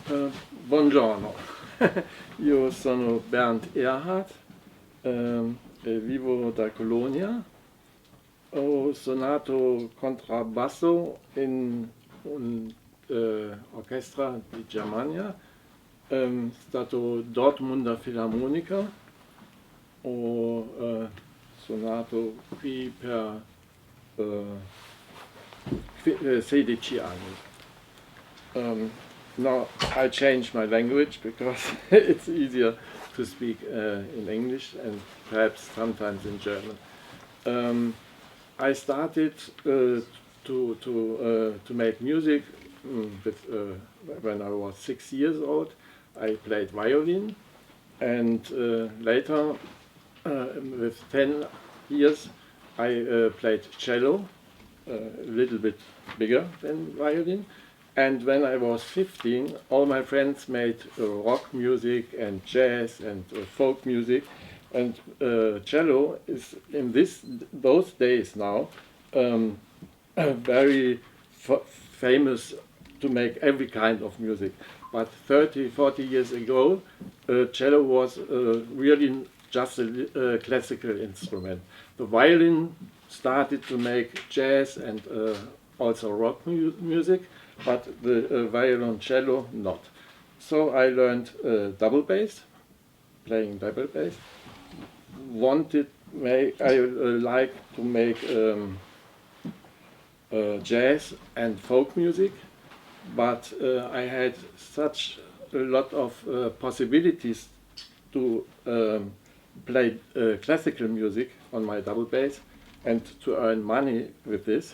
Buongiorno, io sono Bernd Erhard, vivo da Colonia, ho suonato contrabbasso in un'orchestra di Germania, stato Dortmunder Philharmonica, ho suonato qui per 16 anni. Now I change my language because it's easier to speak in English and perhaps sometimes in German. I started to make music when I was 6 years old. I played violin, and later, with 10 years, I played cello, a little bit bigger than violin. And when I was 15, all my friends made rock music and jazz and folk music. And cello is in those days now very famous to make every kind of music. But 30, 40 years ago, cello was really just a classical instrument. The violin started to make jazz and also rock music, but the violoncello not. So I learned double bass, playing double bass. I like to make jazz and folk music, but I had such a lot of possibilities to play classical music on my double bass and to earn money with this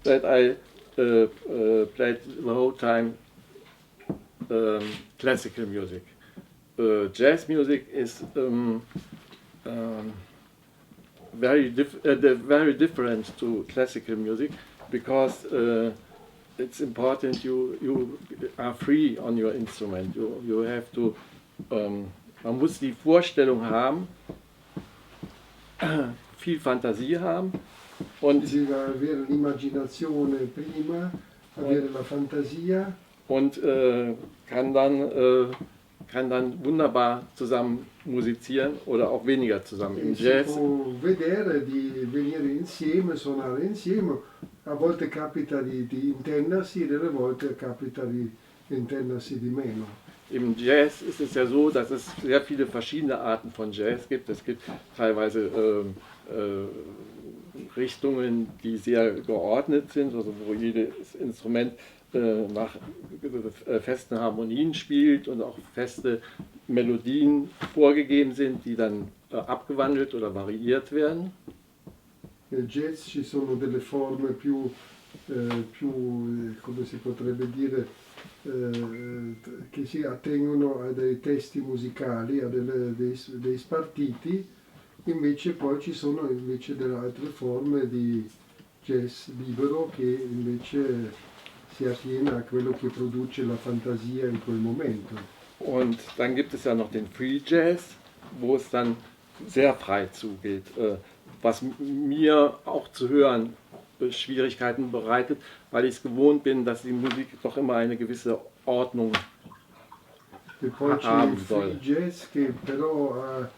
that I played the whole time classical music. Jazz music is very different to classical music because it's important you are free on your instrument. You have to man muss die Vorstellung haben, viel Fantasie haben und bisogna avere l'immaginazione prima, avere la fantasia und kann dann wunderbar zusammen musizieren oder auch weniger zusammen. Im Jazz si può vedere di venire insieme, suonare insieme, a volte capita di intendersi, delle volte capita di intendersi di meno. Im Jazz ist es ja so, dass es sehr viele verschiedene Arten von Jazz gibt. Es gibt teilweise Richtungen, die sehr geordnet sind, also wo jedes Instrument nach festen Harmonien spielt und auch feste Melodien vorgegeben sind, die dann abgewandelt oder variiert werden. Nel jazz ci sono delle forme più come si potrebbe dire, che si attengono a dei testi musicali, a dei spartiti, invece poi ci sono invece delle altre forme di jazz libero che invece si attiene a quello che produce la fantasia in quel momento. Und dann gibt es ja noch den Free Jazz, wo es dann sehr frei zugeht, was mir auch zu hören Schwierigkeiten bereitet, weil ich es gewohnt bin, dass die Musik doch immer eine gewisse Ordnung E poi c'è haben il free soll. jazz che però ha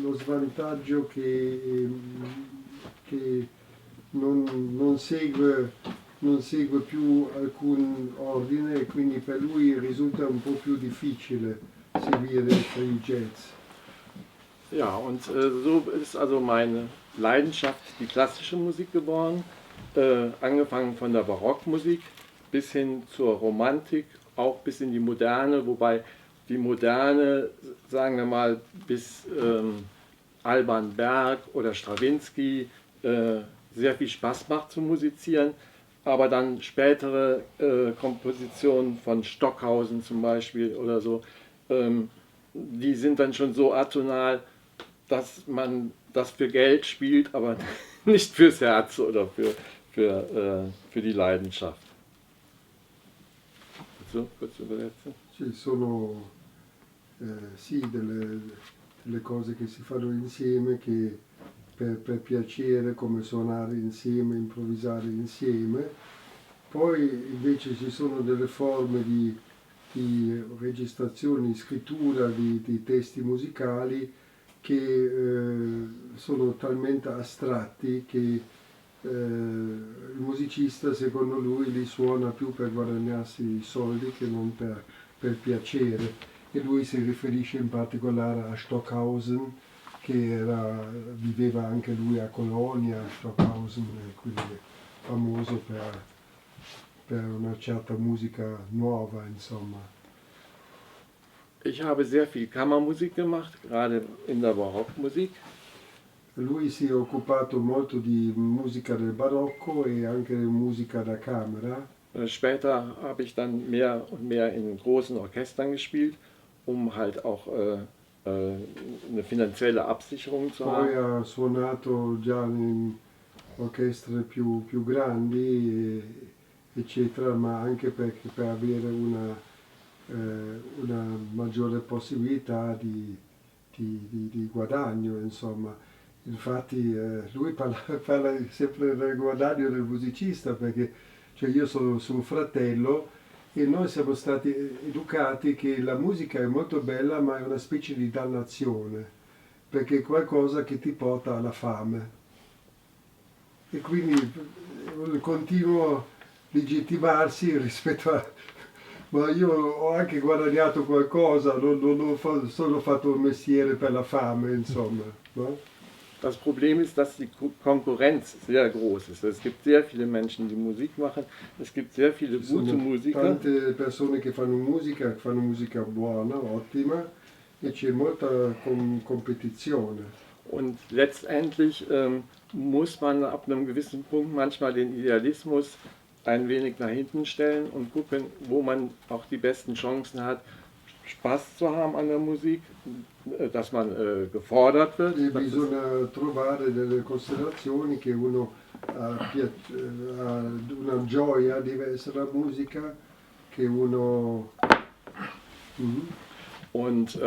lo svantaggio che non segue più alcun ordine e quindi per lui risulta un po' più difficile seguire il free jazz. Ja, und so ist also meine Leidenschaft die klassische Musik geworden, angefangen von der Barockmusik bis hin zur Romantik, auch bis in die Moderne, wobei die Moderne, sagen wir mal, bis Alban Berg oder Strawinsky sehr viel Spaß macht zu musizieren, aber dann spätere Kompositionen von Stockhausen zum Beispiel oder so, die sind dann schon so atonal, dass man das für Geld spielt, aber nicht fürs Herz oder für die Leidenschaft. So, kurz übersetzen. Ci sono sì delle cose che si fanno insieme che per piacere, come suonare insieme, improvvisare insieme. Poi invece ci sono delle forme di di registrazioni, scrittura di testi musicali che sono talmente astratti che il musicista secondo lui li suona più per guadagnarsi i soldi che non per piacere. E lui si riferisce in particolare a Stockhausen, viveva anche lui a Colonia, Stockhausen, quindi famoso per una certa musica nuova, insomma. Ich habe sehr viel Kammermusik gemacht, gerade in der Barockmusik. Lui si è occupato molto di musica del Barocco e anche di musica da camera. Später habe ich dann mehr und mehr in großen Orchestern gespielt, um halt auch eine finanzielle Absicherung zu Poi haben. ha suonato già in orchestre più grandi, eccetera, ma anche per avere una maggiore possibilità di guadagno, insomma. Infatti lui parla sempre del guadagno del musicista, perché cioè io sono suo fratello e noi siamo stati educati che la musica è molto bella, ma è una specie di dannazione, perché è qualcosa che ti porta alla fame. E quindi continuo a legittimarsi rispetto a... Ma io ho anche guadagnato qualcosa, non ho solo fatto un mestiere per la fame, insomma. No? Das Problem ist, dass die Konkurrenz sehr groß ist. Es gibt sehr viele Menschen, die Musik machen. Es gibt sehr viele Ci gute sono Musiker. tante persone che fanno musica buona, ottima, e c'è molta competizione. Und letztendlich muss man ab einem gewissen Punkt manchmal den Idealismus ein wenig nach hinten stellen und gucken, wo man auch die besten Chancen hat, Spaß zu haben an der Musik, dass man gefordert wird. E bisogna trovare delle considerazioni che uno ha una gioia, deve essere la musica, che uno... Und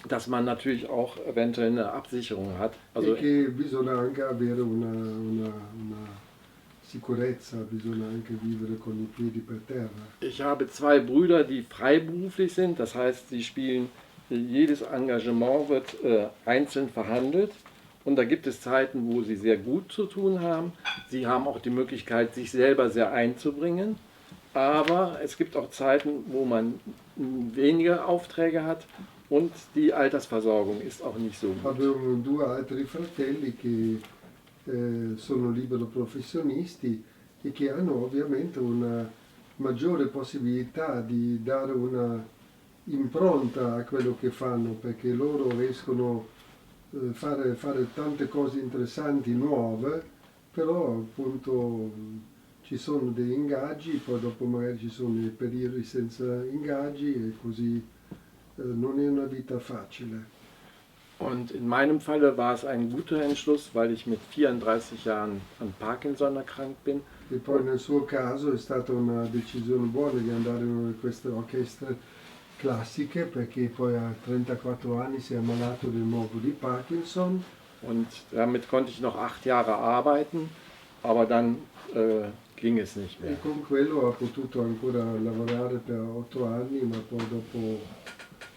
dass man natürlich auch eventuell eine Absicherung hat. Also, e che bisogna anche avere una sicurezza, bisogna anche vivere con i piedi per terra. ich habe zwei Brüder, die freiberuflich sind, das heißt, sie spielen, jedes Engagement wird einzeln verhandelt und da gibt es Zeiten, wo sie sehr gut zu tun haben. Sie haben auch die Möglichkeit, sich selber sehr einzubringen, aber es gibt auch Zeiten, wo man weniger Aufträge hat und die Altersversorgung ist auch nicht so gut. Avevo due altri fratelli che sono libero professionisti e che hanno ovviamente una maggiore possibilità di dare una impronta a quello che fanno, perché loro riescono a fare tante cose interessanti, nuove, però appunto ci sono degli ingaggi, poi dopo magari ci sono dei periodi senza ingaggi e così non è una vita facile. Und in meinem Falle war es ein guter Entschluss, weil ich mit 34 Jahren an Parkinson erkrankt bin. E poi nel suo caso è stata una decisione buona di andare in una di queste orchestre classiche, perché poi a 34 anni si è ammalato di nuovo di Parkinson. Und damit konnte ich noch 8 Jahre arbeiten, aber dann ging es nicht mehr. E con quello ha potuto ancora lavorare per 8 anni, ma poi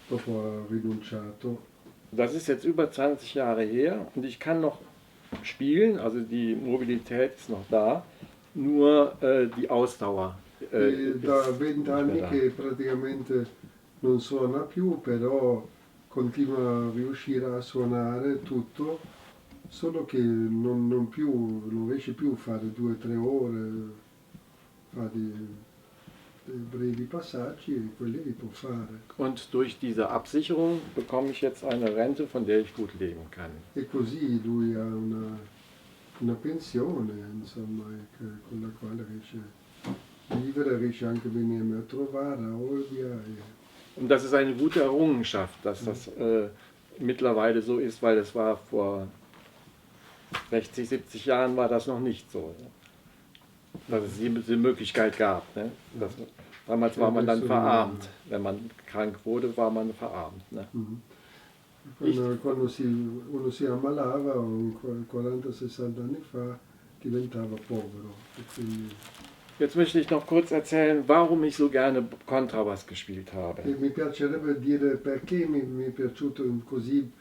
dopo ha rinunciato. Das ist jetzt über 20 Jahre her und ich kann noch spielen, also die Mobilität ist noch da, nur die Ausdauer. E da 20 anni da. che praticamente non suona più, però continua a riuscire a suonare tutto, solo che non riesce più a fare 2 o 3 ore, fa dei brevi passaggi e quelli li può fare. Und durch diese Absicherung bekomme ich jetzt eine Rente, von der ich gut leben kann. E così lui ha una pensione, insomma, con la quale riesce a vivere, riesce anche a venirmi a trovare a Olbia. Und das ist eine gute Errungenschaft, dass das mittlerweile so ist, weil es war vor 60, 70 Jahren war das noch nicht so. Ne? Dass es diese Möglichkeit gab. Ne? Damals war man dann verarmt. Wenn man krank wurde, war man verarmt. Ne? Quando uno si ammalava, 40-60 anni fa, diventava povero. E quindi Jetzt möchte ich noch kurz erzählen, warum ich so gerne Kontrabass gespielt habe. E mi piacerebbe dire perché mi è piaciuto così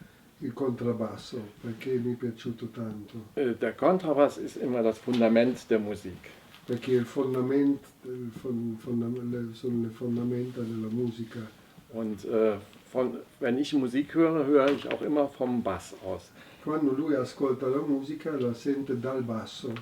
il contrabbasso, perché mi è piaciuto tanto. Der Kontrabass ist immer das Fundament der Musik. Perché sono le fondamenta della musica. Und wenn ich Musik höre, höre ich auch immer vom Bass aus. Quando lui ascolta la musica la sente dal basso.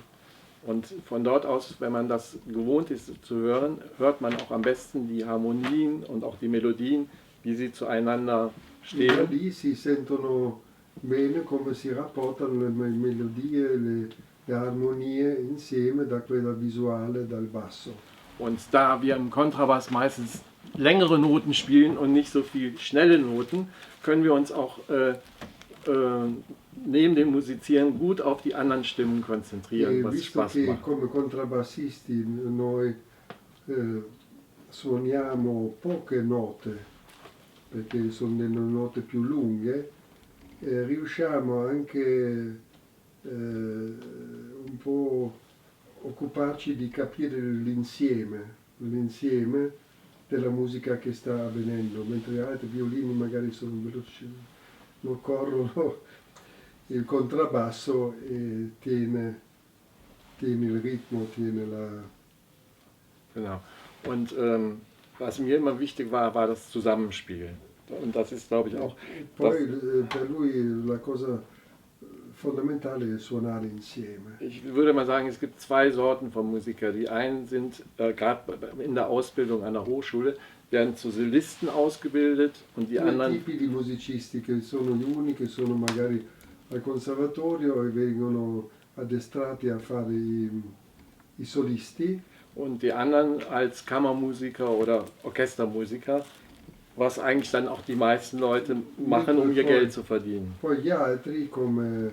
Und von dort aus, wenn man das gewohnt ist zu hören, hört man auch am besten die Harmonien und auch die Melodien, wie sie zueinander E da stehen. lì si sentono bene come si rapportano le melodie, le armonie insieme da quella visuale dal basso. Und da wir im Kontrabass meistens längere Noten spielen und nicht so viel schnelle Noten, können wir uns auch neben dem Musizieren gut auf die anderen Stimmen konzentrieren, E was visto Spaß che macht. come contrabbassisti noi suoniamo poche note, perché sono delle note più lunghe, riusciamo anche un po' occuparci di capire l'insieme della musica che sta avvenendo, mentre gli altri violini magari sono veloci, non corrono, il contrabbasso tiene il ritmo, tiene la... Genau. Und was mir immer wichtig war, war das Zusammenspiel. Und das ist, glaube ich, auch. Poi per lui la cosa fondamentale è suonare insieme. Ich würde mal sagen, es gibt zwei Sorten von Musikern. Die einen sind gerade in der Ausbildung an der Hochschule, werden zu Solisten ausgebildet und die Due anderen. tipi di musicisti che sono gli uni che sono magari al conservatorio e vengono addestrati a fare i solisti. Und die anderen als Kammermusiker oder Orchestermusiker, was eigentlich dann auch die meisten Leute machen, um ihr Geld zu verdienen. Poi gli altri come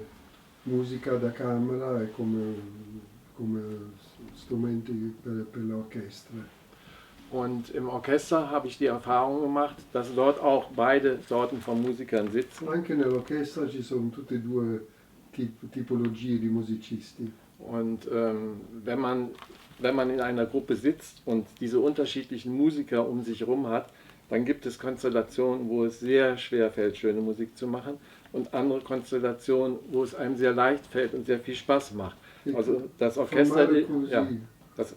musica da camera e come strumenti per le orchestre. Und im Orchester habe ich die Erfahrung gemacht, dass dort auch beide Sorten von Musikern sitzen. Anche nell'orchestra ci sono tutte e due tipologie di musicisti. Und wenn man in einer Gruppe sitzt und diese unterschiedlichen Musiker um sich herum hat, dann gibt es Konstellationen, wo es sehr schwer fällt, schöne Musik zu machen und andere Konstellationen, wo es einem sehr leicht fällt und sehr viel Spaß macht. Also das Orchester, Formare così ja,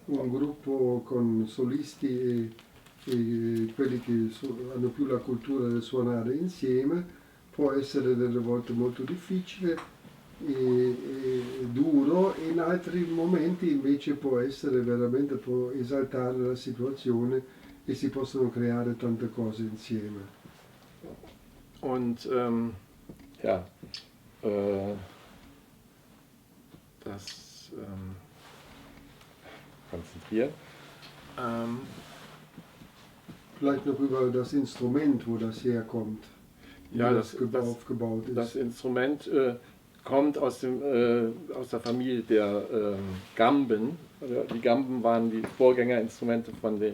un gruppo con solisti e quelli che hanno più la cultura del suonare insieme può essere delle volte molto difficile e duro, e in altri momenti invece può esaltare la situazione e si possono creare tante cose insieme. Und ja, das konzentrieren. Vielleicht noch über das Instrument, wo das herkommt, wie Ja, das aufgebaut ist. Das Instrument kommt aus der Familie der Gamben. Die Gamben waren die Vorgängerinstrumente von den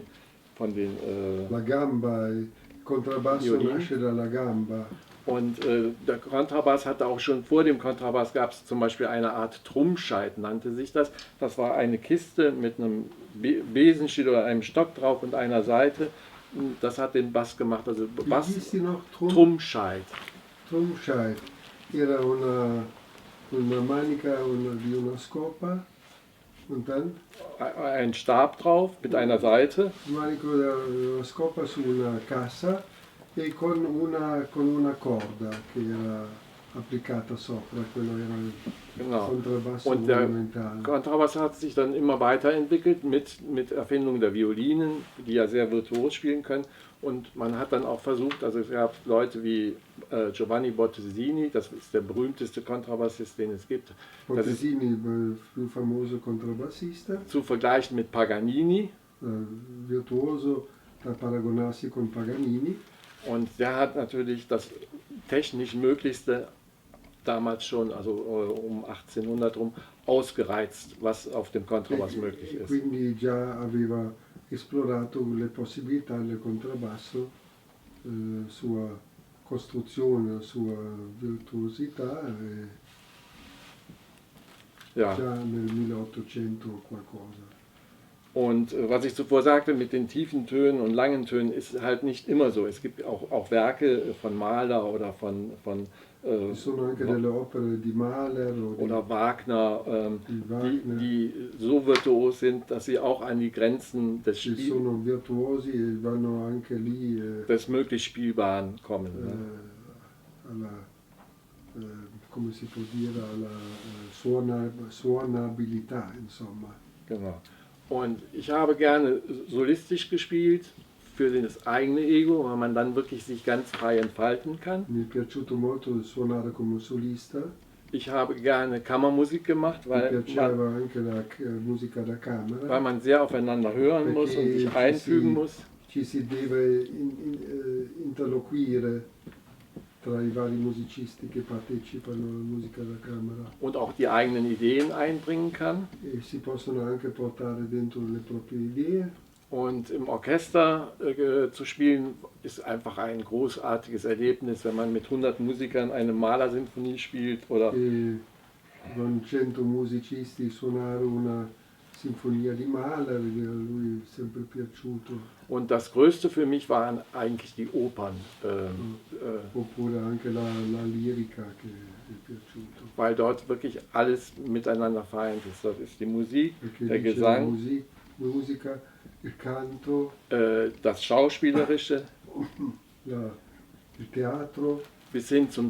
La gamba, il contrabbasso Violini. nasce dalla gamba. Und der Kontrabass hatte auch schon vor dem Kontrabass gab es zum Beispiel eine Art Trummscheit, nannte sich das. Das war eine Kiste mit einem Besenstiel oder einem Stock drauf und einer Seite. Das hat den Bass gemacht. Also Wie Bass, hieß die noch? Trummscheit. Trummscheit. Era una manica di una scopa und dann Ein Stab drauf mit einer Seite. un manico di una scopa su una cassa e con una corda che era applicata sopra, quello era il Genau. contrabbasso Und der monumentale. Kontrabass hat sich dann immer weiterentwickelt mit Erfindung der Violinen, die ja sehr virtuos spielen können. Und man hat dann auch versucht, also es gab Leute wie Giovanni Bottesini, das ist der berühmteste Kontrabassist, den es gibt. Das ist Bottesini, il più famoso contrabbassista, zu vergleichen mit Paganini. virtuoso da paragonarsi con Paganini. Und der hat natürlich das technisch Möglichste damals schon, also um 1800 rum, ausgereizt, was auf dem Kontrabass möglich ist. Quindi già aveva esplorato le possibilità del contrabbasso, sua costruzione, sua virtuosità, Ja. già nel 1800 qualcosa. Und was ich zuvor sagte, mit den tiefen Tönen und langen Tönen ist halt nicht immer so. Es gibt auch Werke von Mahler oder Ci sono anche delle opere di Mahler oder Wagner, di Wagner, die so virtuos sind, dass sie auch an die Grenzen che sono virtuosi e vanno anche lì des möglich Spielbaren kommen. Ne? alla, come si può dire, alla suonabilità, insomma. Genau. Und ich habe gerne solistisch gespielt für das eigene Ego, weil man dann wirklich sich ganz frei entfalten kann. Mi è piaciuto molto suonare come solista, Ich habe gerne Kammermusik gemacht, mi piaceva anche la musica da camera, weil man sehr aufeinander hören muss und sich einfügen muss. ci si deve interloquire tra i vari musicisti che partecipano alla musica da camera Und auch die eigenen Ideen einbringen kann. e si possono anche portare dentro le proprie idee. Und im Orchester zu spielen ist einfach ein großartiges Erlebnis, wenn man mit 100 Musikern eine Mahler-Sinfonie spielt oder E con 100 musicisti suonare una sinfonia di Mahler, che a lui è sempre piaciuto, und das Größte für mich waren eigentlich die Opern, oppure anche la lirica che è piaciuto. weil dort wirklich alles miteinander vereint ist. Dort ist die Musik, Perché der dice Gesang, musica, il canto, das Schauspielerische il teatro, bis hin zum